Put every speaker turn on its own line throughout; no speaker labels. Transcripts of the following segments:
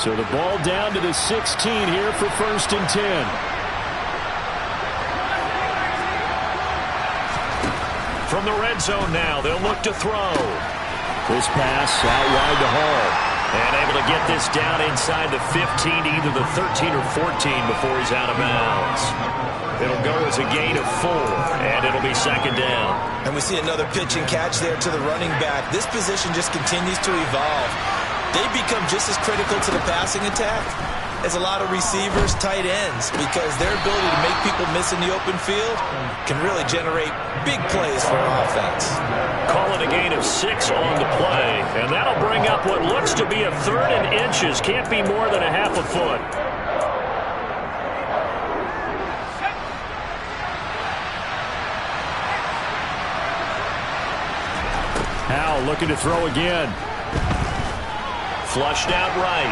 So the ball down to the 16 here for 1st and 10.
From the red zone now, they'll look to throw.
This pass out wide to Hall.
And able to get this down inside the 15, either the 13 or 14 before he's out of bounds. It'll go as a gain of 4, and it'll be 2nd down.
And we see another pitch and catch there to the running back. This position just continues to evolve. They become just as critical to the passing attack as a lot of receivers, tight ends, because their ability to make people miss in the open field can really generate big plays for an offense.
Call it a gain of 6 on the play, and that'll bring up what looks to be a 3rd and inches. Can't be more than a half a foot.
Howell looking to throw again.
Flushed out right.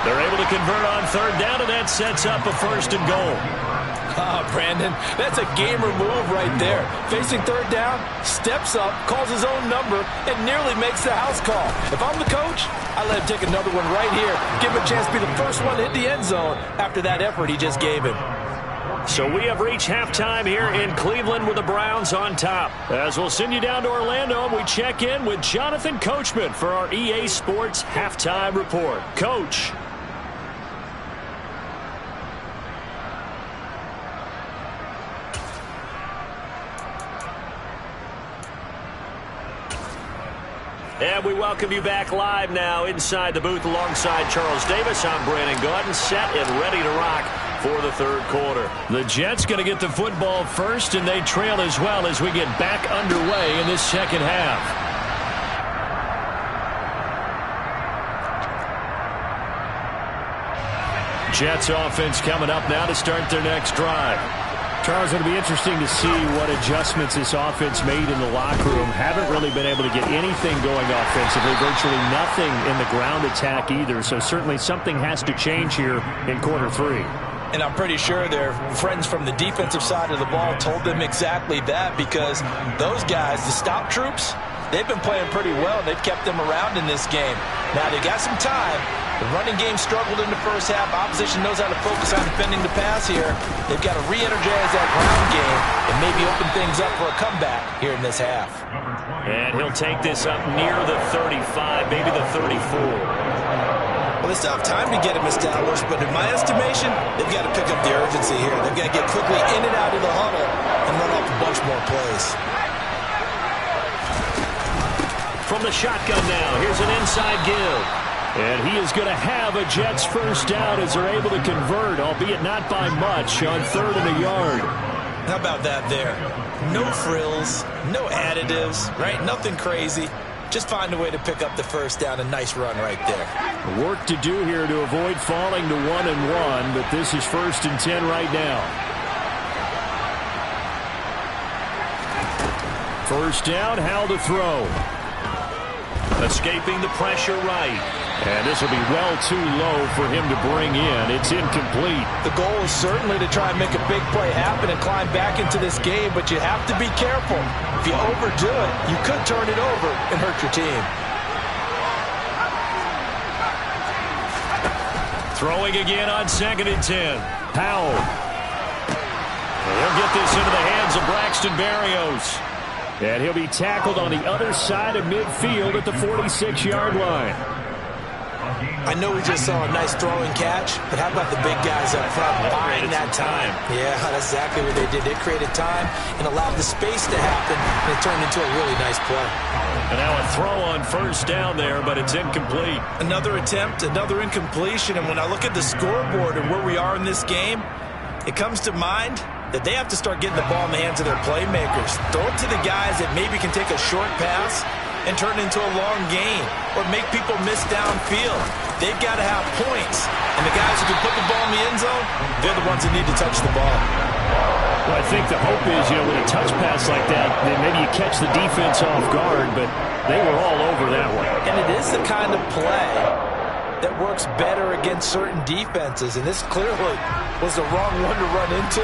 They're able to convert on 3rd down, and that sets up a 1st and goal.
Brandon, that's a gamer move right there. Facing 3rd down, steps up, calls his own number, and nearly makes the house call. If I'm the coach, I let him take another one right here. Give him a chance to be the first one to hit the end zone after that effort he just gave him.
So we have reached halftime here in Cleveland with the Browns on top. As we'll send you down to Orlando, we check in with Jonathan Coachman for our EA Sports Halftime Report. Coach. And we welcome you back live now inside the booth alongside Charles Davis. I'm Brandon Gaudin, set and ready to rock for the 3rd quarter.
The Jets going to get the football first, and they trail as well as we get back underway in this 2nd half. Jets offense coming up now to start their next drive. Charles, it'll be interesting to see what adjustments this offense made in the locker room. Haven't really been able to get anything going offensively, virtually nothing in the ground attack either. So certainly something has to change here in quarter 3.
And I'm pretty sure their friends from the defensive side of the ball told them exactly that, because those guys, the stop troops, they've been playing pretty well. They've kept them around in this game. Now they got some time. The running game struggled in the first half. Opposition knows how to focus on defending the pass here. They've got to re-energize that ground game and maybe open things up for a comeback here in this half.
And he'll take this up near the 35, maybe the 34.
Well, they still have time to get him established, but in my estimation, they've got to pick up the urgency here. They've got to get quickly in and out of the huddle and run off a bunch more plays.
From the shotgun now, here's an inside give.
And he is going to have a Jets 1st down as they're able to convert, albeit not by much, on 3rd and a yard.
How about that there? No frills, no additives, right? Nothing crazy. Just find a way to pick up the 1st down. A nice run right there.
Work to do here to avoid falling to 1-1, but this is 1st and 10 right now. 1st down, Howell to throw.
Escaping the pressure right.
And this will be well too low for him to bring in. It's incomplete.
The goal is certainly to try and make a big play happen and climb back into this game, but you have to be careful. If you overdo it, you could turn it over and hurt your team.
Throwing again on 2nd and 10. Howell. He'll get this into the hands of Braxton Berrios. And he'll be tackled on the other side of midfield at the 46-yard line.
I know we just saw a nice throwing catch, but how about the big guys up front buying that time? Yeah, that's exactly what they did. They created time and allowed the space to happen, and it turned into a really nice play.
And now a throw on 1st down there, but it's incomplete.
Another attempt, another incompletion, and when I look at the scoreboard and where we are in this game, it comes to mind that they have to start getting the ball in the hands of their playmakers. Throw it to the guys that maybe can take a short pass and turn it into a long gain or make people miss downfield. They've got to have points. And the guys who can put the ball in the end zone, they're the ones that need to touch the ball.
Well, I think the hope is, with a touch pass like that, then maybe you catch the defense off guard, but they were all over that one.
And it is the kind of play that works better against certain defenses, and this clearly was the wrong one to run into.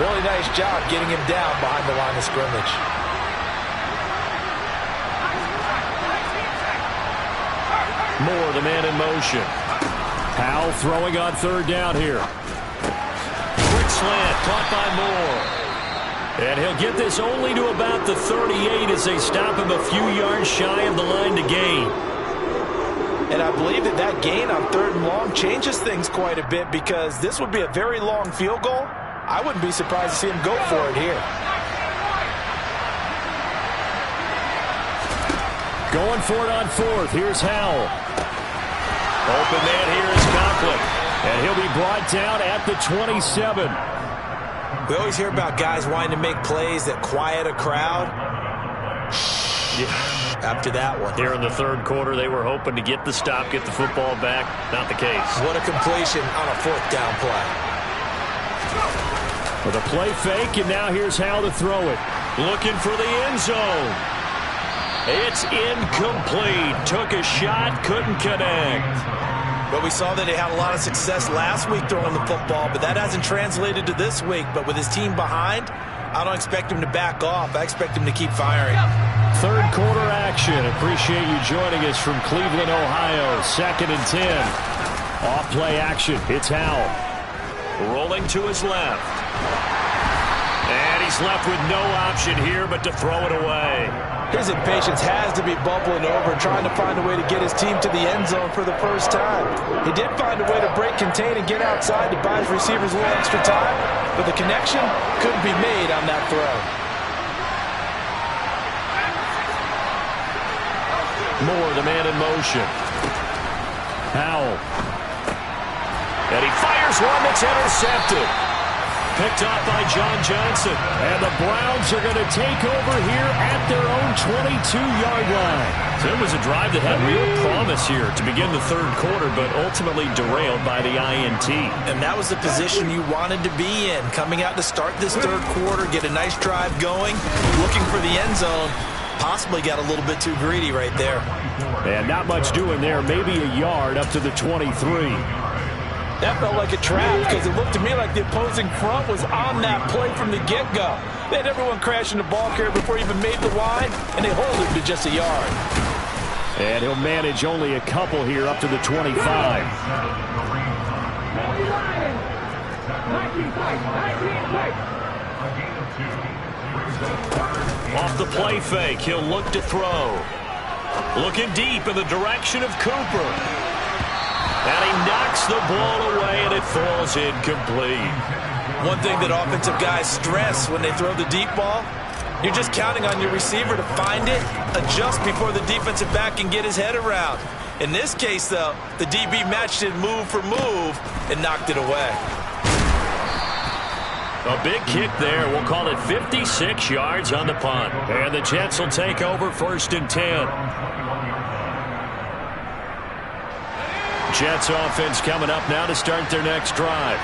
Really nice job getting him down behind the line of scrimmage.
Moore, the man in motion.
Howell throwing on third down here.
Quick slant, caught by Moore. And he'll get this only to about the 38 as they stop him a few yards shy of the line to gain.
And I believe that gain on third and long changes things quite a bit, because this would be a very long field goal. I wouldn't be surprised to see him go for it here.
Going for it on fourth. Here's Howell.
Open man here is Conklin.
And he'll be brought down at the 27.
We always hear about guys wanting to make plays that quiet a crowd.
Yeah.
After that one.
Here in the third quarter, they were hoping to get the stop, get the football back. Not the case.
What a completion on a fourth down play.
With a play fake, and now here's Howell to throw it.
Looking for the end zone. It's incomplete. Took a shot, couldn't connect.
But we saw that he had a lot of success last week throwing the football, but that hasn't translated to this week. But with his team behind, I don't expect him to back off. I expect him to keep firing.
Third quarter action. Appreciate you joining us from Cleveland, Ohio. 2nd and 10. Off play action. It's Howell.
Rolling to his left. And he's left with no option here but to throw it away.
His impatience has to be bubbling over, trying to find a way to get his team to the end zone for the first time. He did find a way to break, contain, and get outside to buy his receivers a little extra time, but the connection couldn't be made on that throw.
Moore, the man in motion.
Howell.
And he fires one that's intercepted. Picked off by John Johnson.
And the Browns are going to take over here at their own 22-yard line.
So it was a drive that had real promise here to begin the third quarter, but ultimately derailed by the INT.
And that was the position you wanted to be in. Coming out to start this third quarter, get a nice drive going, looking for the end zone. Possibly got a little bit too greedy right there.
And not much doing there. Maybe a yard up to the 23.
That felt like a trap, because it looked to me like the opposing front was on that play from the get-go. They had everyone crashing the ball carrier before he even made the line, and they hold him to just a yard.
And he'll manage only a couple here up to the 25.
Off the play fake, he'll look to throw. Looking deep in the direction of Cooper. And he knocks the ball away, and it falls incomplete. One thing that offensive guys stress when they throw the deep ball, you're just counting on your receiver to find it, adjust before the defensive back can get his head around. In this case, though, the DB matched it move for move and knocked it away. A big kick there. We'll call it 56 yards on the punt. And the Jets will take over 1st and 10. Jets offense coming up now to start their next drive.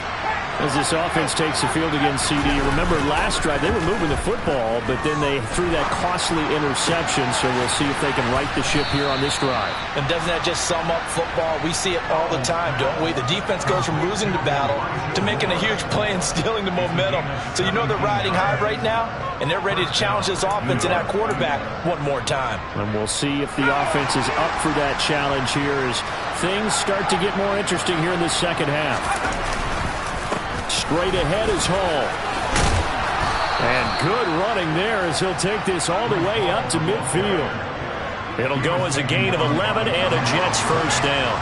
As this offense takes the field against CD, remember last drive they were moving the football, but then they threw that costly interception, so we'll see if they can right the ship here on this drive.
And doesn't that just sum up football? We see it all the time, don't we? The defense goes from losing the battle to making a huge play and stealing the momentum. So you know they're riding high right now, and they're ready to challenge this offense and that quarterback one more time.
And we'll see if the offense is up for that challenge here as things start to get more interesting here in the second half. Straight ahead is Hall. And good running there as he'll take this all the way up to midfield.
It'll go as a gain of 11 and a Jets first down.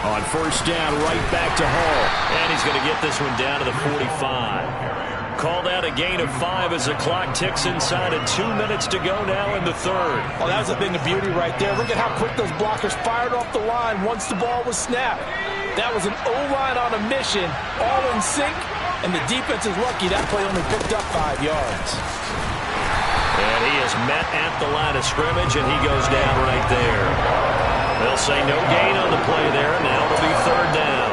On first down, right back to Hall.
And he's going to get this one down to the 45. Called out a gain of 5 as the clock ticks inside of 2 minutes to go now in the third.
Oh, that was a thing of beauty right there. Look at how quick those blockers fired off the line once the ball was snapped. That was an O-line on a mission, all in sync, and the defense is lucky that play only picked up 5 yards.
And he is met at the line of scrimmage, and he goes down right there. They'll say no gain on the play there, and now it'll be third down.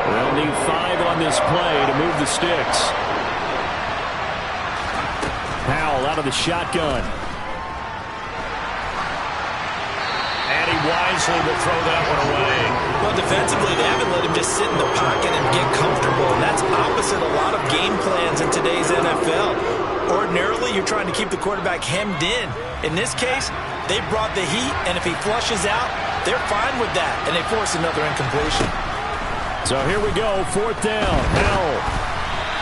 They'll need 5 on this play to move the sticks. Howell out of the shotgun.
And he wisely will throw that one away.
Well, defensively, they haven't let him just sit in the pocket and get comfortable, and that's opposite a lot of game plans in today's NFL. Ordinarily, you're trying to keep the quarterback hemmed in. In this case, they brought the heat, and if he flushes out, they're fine with that, and they force another incompletion.
So here we go, 4th down. Hell.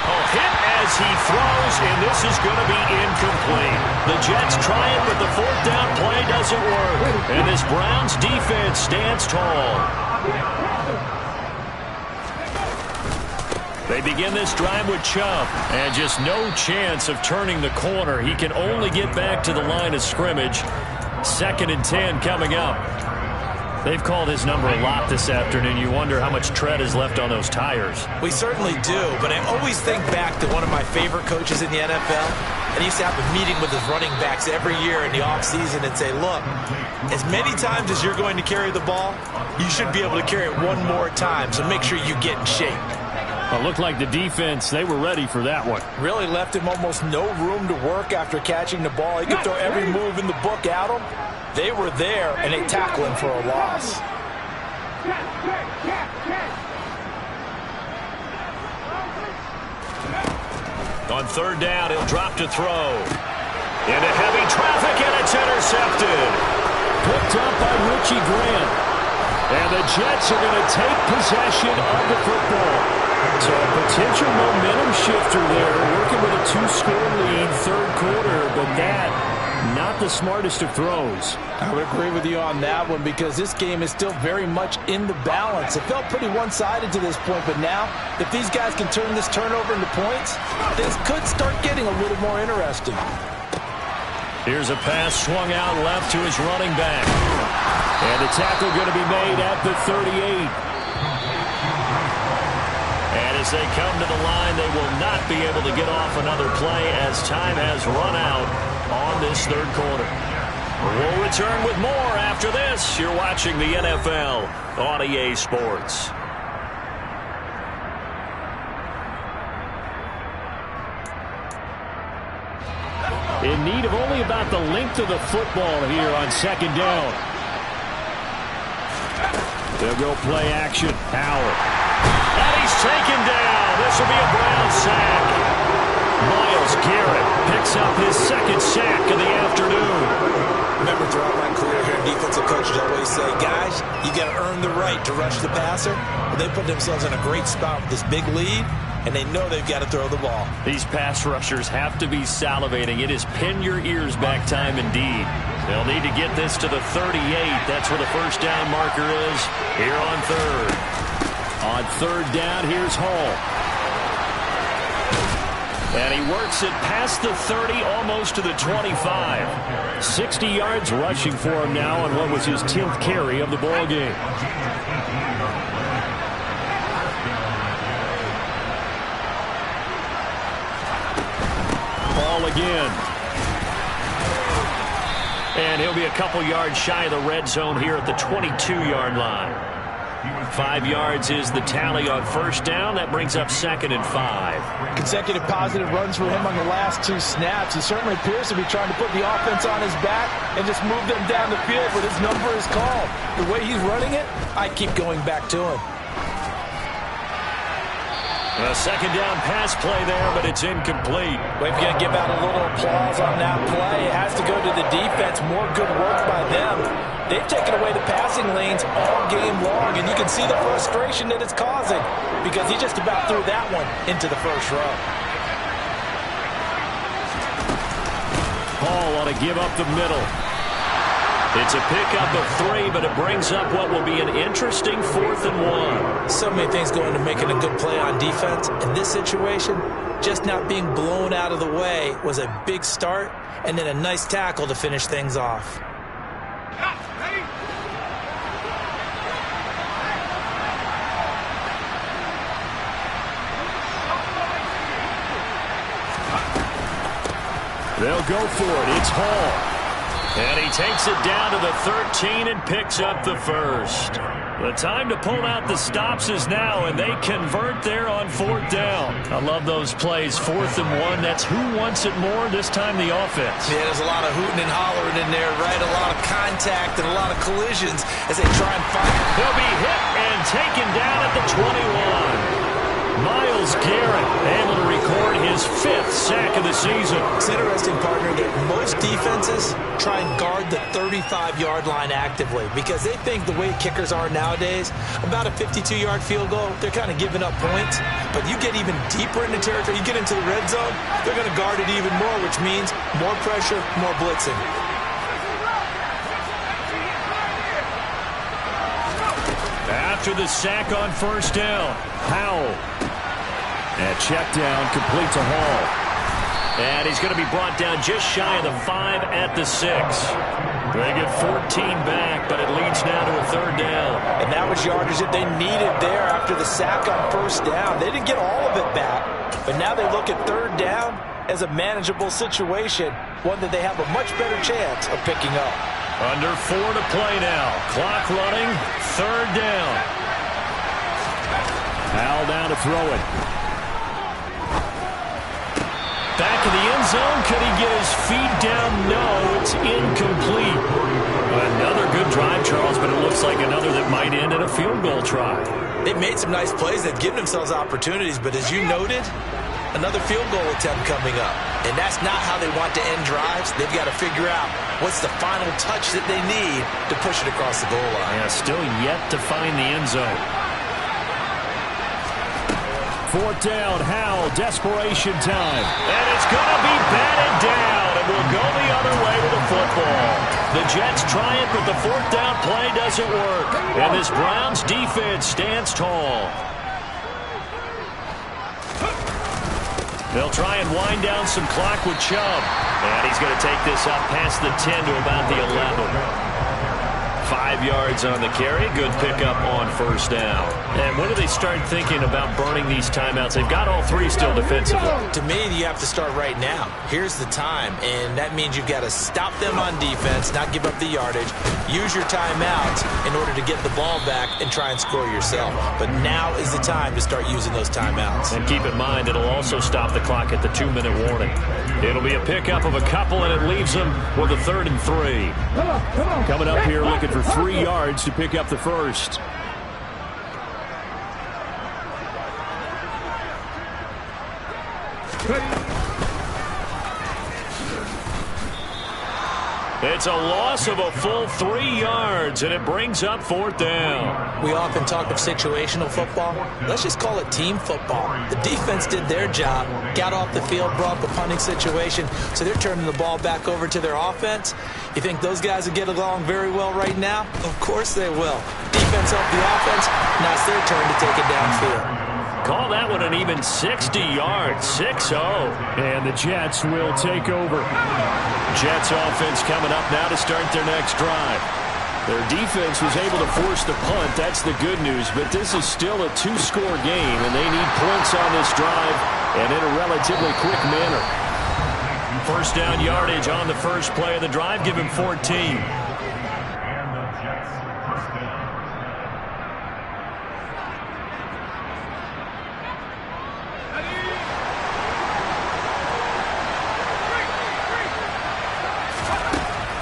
Hit as he throws, and this is going to be incomplete. The Jets try it, but the 4th down play doesn't work. And this Browns defense stands tall. They begin this drive with Chubb, and just no chance of turning the corner. He can only get back to the line of scrimmage. 2nd and 10 coming up. They've called his number a lot this afternoon. You wonder how much tread is left on those tires.
We certainly do, but I always think back to one of my favorite coaches in the NFL. And he used to have a meeting with his running backs every year in the offseason and say, look, as many times as you're going to carry the ball, you should be able to carry it one more time, so make sure you get in shape.
It looked like the defense, they were ready for that one.
Really left him almost no room to work after catching the ball. He could throw every move in the book at him. They were there, and they tackled him for a loss.
On 3rd down, he'll drop to throw. Into heavy traffic, and it's intercepted.
Picked up by Richie Grant. And the Jets are going to take possession of the football. So a potential momentum shifter there, working with a 2-score lead, 3rd quarter, but that, not the smartest of throws.
I would agree with you on that one because this game is still very much in the balance. It felt pretty one-sided to this point, but now, if these guys can turn this turnover into points, things could start getting a little more interesting.
Here's a pass swung out left to his running back. And the tackle going to be made at the 38. And as they come to the line, they will not be able to get off another play as time has run out on this 3rd quarter. We'll return with more after this. You're watching the NFL on EA Sports.
In need of only about the length of the football here on 2nd down. They'll go play action. Howard.
And he's taken down. This will be a Brown sack. Myles Garrett picks up his 2nd sack of the afternoon.
Remember, throughout my career here, defensive coaches always say, guys, you got to earn the right to rush the passer. Well, they put themselves in a great spot with this big lead, and they know they've got to throw the ball.
These pass rushers have to be salivating. It is pin your ears back time indeed. They'll need to get this to the 38. That's where the 1st down marker is here on 3rd.
On 3rd down, here's Hall.
And he works it past the 30, almost to the 25.
60 yards rushing for him now on what was his 10th carry of the ball game. Ball again.
And he'll be a couple yards shy of the red zone here at the 22-yard line. 5 yards is the tally on 1st down. That brings up 2nd and 5.
Consecutive positive runs for him on the last 2 snaps. He certainly appears to be trying to put the offense on his back and just move them down the field when his number is called. The way he's running it, I keep going back to him.
A 2nd down pass play there, but it's incomplete.
We've got to give out a little applause on that play. It has to go to the defense. More good work by them. They've taken away the passing lanes all game long, and you can see the frustration that it's causing because he just about threw that one into the 1st row.
Hall ought to give up the middle.
It's a pickup of 3, but it brings up what will be an interesting 4th and 1.
So many things go into making a good play on defense. In this situation, just not being blown out of the way was a big start, and then a nice tackle to finish things off.
They'll go for it. It's Hall.
And he takes it down to the 13 and picks up the first. The time to pull out the stops is now, and they convert there on 4th down. I love those plays. 4th and 1. That's who wants it more, this time the offense.
Yeah, there's a lot of hooting and hollering in there, right? A lot of contact and a lot of collisions as they try and fight.
He'll be hit and taken down at the 21. Myles Garrett able to record his 5th sack of the season.
It's interesting, partner, that most defenses try and guard the 35-yard line actively because they think the way kickers are nowadays, about a 52-yard field goal, they're kind of giving up points. But you get even deeper into territory, you get into the red zone, they're going to guard it even more, which means more pressure, more blitzing.
After the sack on 1st down, Howell. And check down, complete to Hall. And he's going to be brought down just shy of the 5 at the 6. They get 14 back, but it leads now to a 3rd down.
And that was yardage that they needed there after the sack on 1st down. They didn't get all of it back, but now they look at 3rd down as a manageable situation, one that they have a much better chance of picking up.
Under 4 to play now. Clock running, 3rd down. Howell down to throw it. Back in the end zone. Could he get his feet down? No, it's incomplete. Another good drive, Charles, but it looks like another that might end in a field goal try.
They've made some nice plays. They've given themselves opportunities, but as you noted, another field goal attempt coming up. And that's not how they want to end drives. They've got to figure out what's the final touch that they need to push it across the goal line.
Yeah, still yet to find the end zone. 4th down, Howell, desperation time. And it's going to be batted down, and we'll go the other way with the football. The Jets try it, but the 4th down play doesn't work. And this Browns defense stands tall. They'll try and wind down some clock with Chubb. And he's going to take this up past the 10 to about the 11. 5 yards on the carry. Good pickup on 1st down. And when do they start thinking about burning these timeouts? They've got all 3 still defensively.
To me, you have to start right now. Here's the time, and that means you've got to stop them on defense, not give up the yardage, use your timeouts in order to get the ball back and try and score yourself. But now is the time to start using those timeouts.
And keep in mind, it'll also stop the clock at the 2-minute warning. It'll be a pickup of a couple, and it leaves them with a 3rd and 3. Coming up here, looking for 3 yards to pick up the first. It's a loss of a full 3 yards, and it brings up 4th down.
We often talk of situational football. Let's just call it team football. The defense did their job, got off the field, brought the punting situation, so they're turning the ball back over to their offense. You think those guys will get along very well right now? Of course they will. Defense helped the offense. Now it's their turn to take it downfield.
Call that one an even 60 yards, 6-0. And the Jets will take over. Jets offense coming up now to start their next drive. Their defense was able to force the punt. That's the good news. But this is still a 2-score game, and they need points on this drive and in a relatively quick manner. 1st down yardage on the first play of the drive. Give him 14.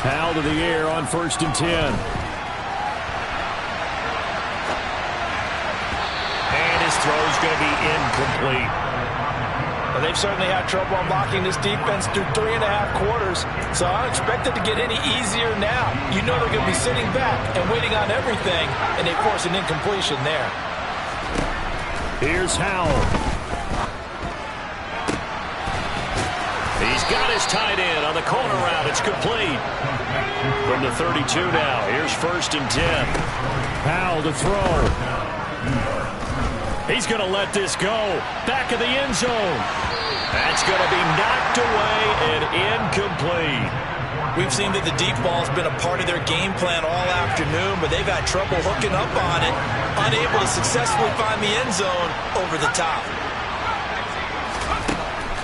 Howell to the air on 1st and 10. And his throw's going to be incomplete.
Well, they've certainly had trouble unlocking this defense through 3.5 quarters, so I don't expect it to get any easier now. You know they're going to be sitting back and waiting on everything, and they force an incompletion there.
Here's Howell. He's got his tight end on the corner route. It's complete. From the 32 now. Here's 1st and 10. Howell to throw. He's going to let this go. Back of the end zone. That's going to be knocked away and incomplete.
We've seen that the deep ball's been a part of their game plan all afternoon, but they've had trouble hooking up on it, unable to successfully find the end zone over the top.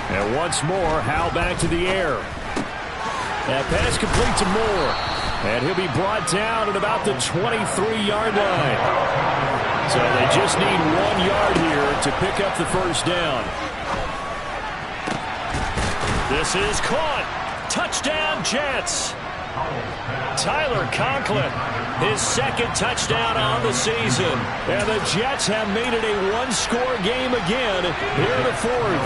And once more, Howell back to the air.
That pass complete to Moore. And he'll be brought down at about the 23-yard line. So they just need 1 yard here to pick up the first down.
This is caught. Touchdown, Jets. Tyler Conklin, his second touchdown on the season.
And the Jets have made it a one-score game again here in the fourth.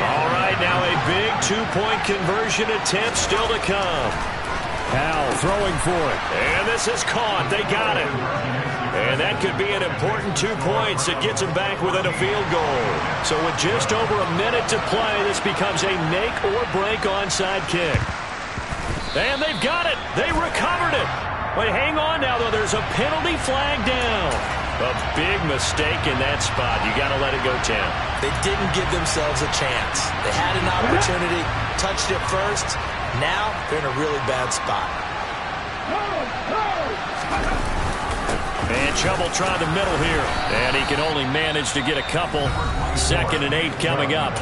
All right, now a big two-point conversion attempt still to come.
Powell throwing for it.
And this is caught. They got it. And that could be an important 2 points. It gets them back within a field goal. So with just over a minute to play, this becomes a make-or-break onside kick. And they've got it. They recovered it. Wait, hang on now, though. There's a penalty flag down. A big mistake in that spot. You got to let it go, Tim.
They didn't give themselves a chance. They had an opportunity, touched it first. Now they're in a really bad spot.
And Chubb try the middle here. And he can only manage to get a couple. 2nd and 8 coming up.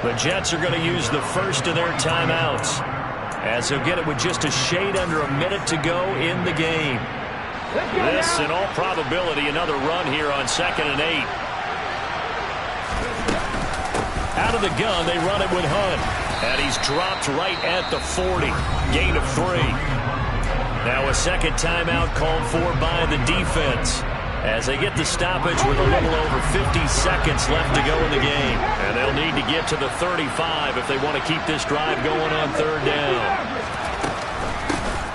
The Jets are going to use the first of their timeouts, as they'll get it with just a shade under a minute to go in the game. This, in all probability, another run here on 2nd and 8. Out of the gun, they run it with Hunt. And he's dropped right at the 40. Gain of 3. Now a second timeout called for by the defense, as they get the stoppage with a little over 50 seconds left to go in the game. And they'll need to get to the 35 if they want to keep this drive going on 3rd down.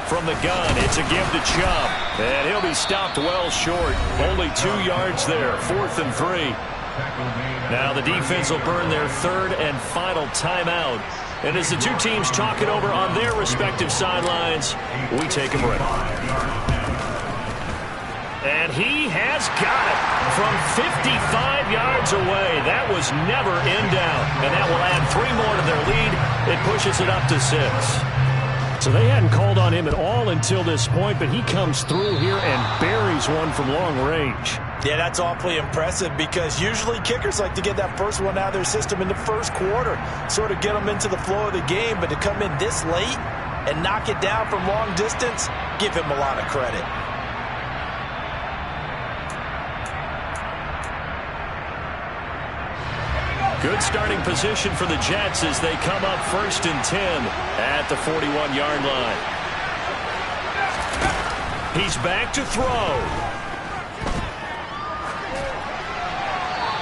From the gun, it's a give to Chubb. And he'll be stopped well short. Only 2 yards there. 4th and 3. Now the defense will burn their 3rd and final timeout. And as the two teams talk it over on their respective sidelines, we take a break. And he has got it from 55 yards away. That was never in doubt. And that will add 3 more to their lead. It pushes it up to 6.
So they hadn't called on him at all until this point, but he comes through here and buries one from long range.
Yeah, that's awfully impressive, because usually kickers like to get that first one out of their system in the first quarter, sort of get them into the flow of the game. But to come in this late and knock it down from long distance, give him a lot of credit.
Good starting position for the Jets as they come up 1st and 10 at the 41-yard line. He's back to throw.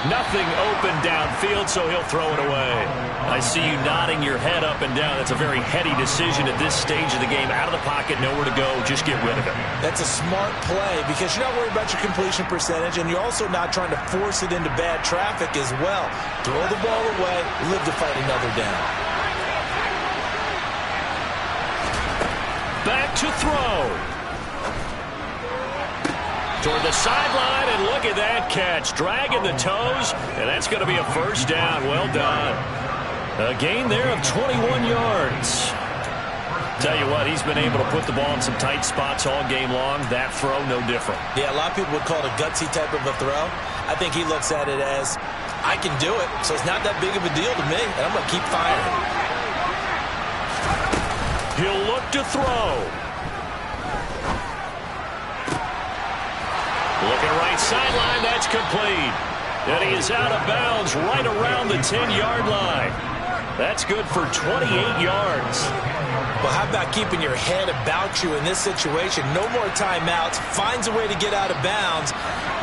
Nothing open downfield, so he'll throw it away. I see you nodding your head up and down. That's a very heady decision at this stage of the game. Out of the pocket, nowhere to go. Just get rid of it.
That's a smart play, because you're not worried about your completion percentage, and you're also not trying to force it into bad traffic as well. Throw the ball away, live to fight another down.
Back to throw. Toward the sideline, and look at that catch. Dragging the toes, and that's going to be a first down. Well done. A gain there of 21 yards. Tell you what, he's been able to put the ball in some tight spots all game long. That throw, no different.
Yeah, a lot of people would call it a gutsy type of a throw. I think he looks at it as, I can do it, so it's not that big of a deal to me, and I'm going to keep firing.
He'll look to throw. Looking right sideline, that's complete. And he is out of bounds right around the 10-yard line. That's good for 28 yards.
Well, how about keeping your head about you in this situation? No more timeouts. Finds a way to get out of bounds.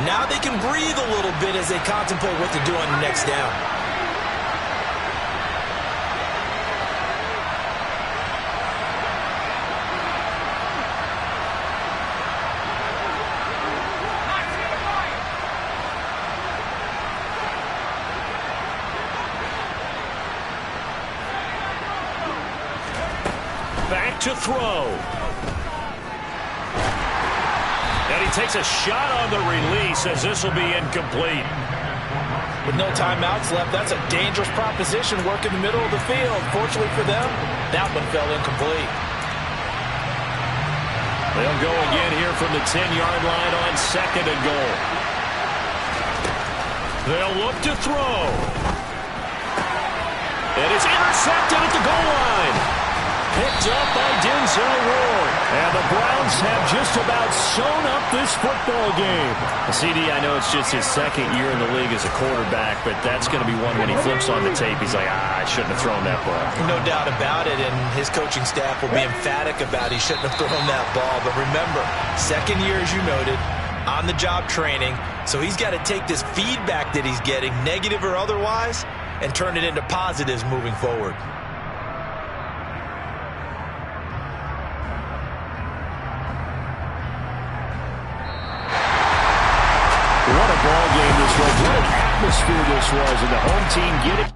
Now they can breathe a little bit as they contemplate what to do on the next down.
Back to throw. And he takes a shot on the release, as this will be incomplete.
With no timeouts left, that's a dangerous proposition. Work in the middle of the field. Fortunately for them, that one fell incomplete.
They'll go again here from the 10-yard line on 2nd and goal. They'll look to throw. And it's intercepted at the goal line. Pick Picked up by Denzel Ward. And the Browns have just about sewn up this football game.
CD, I know it's just his second year in the league as a quarterback, but that's going to be one when he flips on the tape, he's like, I shouldn't have thrown that ball.
No doubt about it, and his coaching staff will be emphatic about he shouldn't have thrown that ball. But remember, second year, as you noted, on-the-job training, so he's got to take this feedback that he's getting, negative or otherwise, and turn it into positives moving forward.
What a ball game this was. What an atmosphere this was, and the home team get it.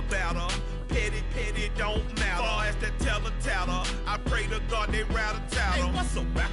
Better, petty don't matter. Far as that teller tatter, I pray to God they rattle tattle. Hey, what's up,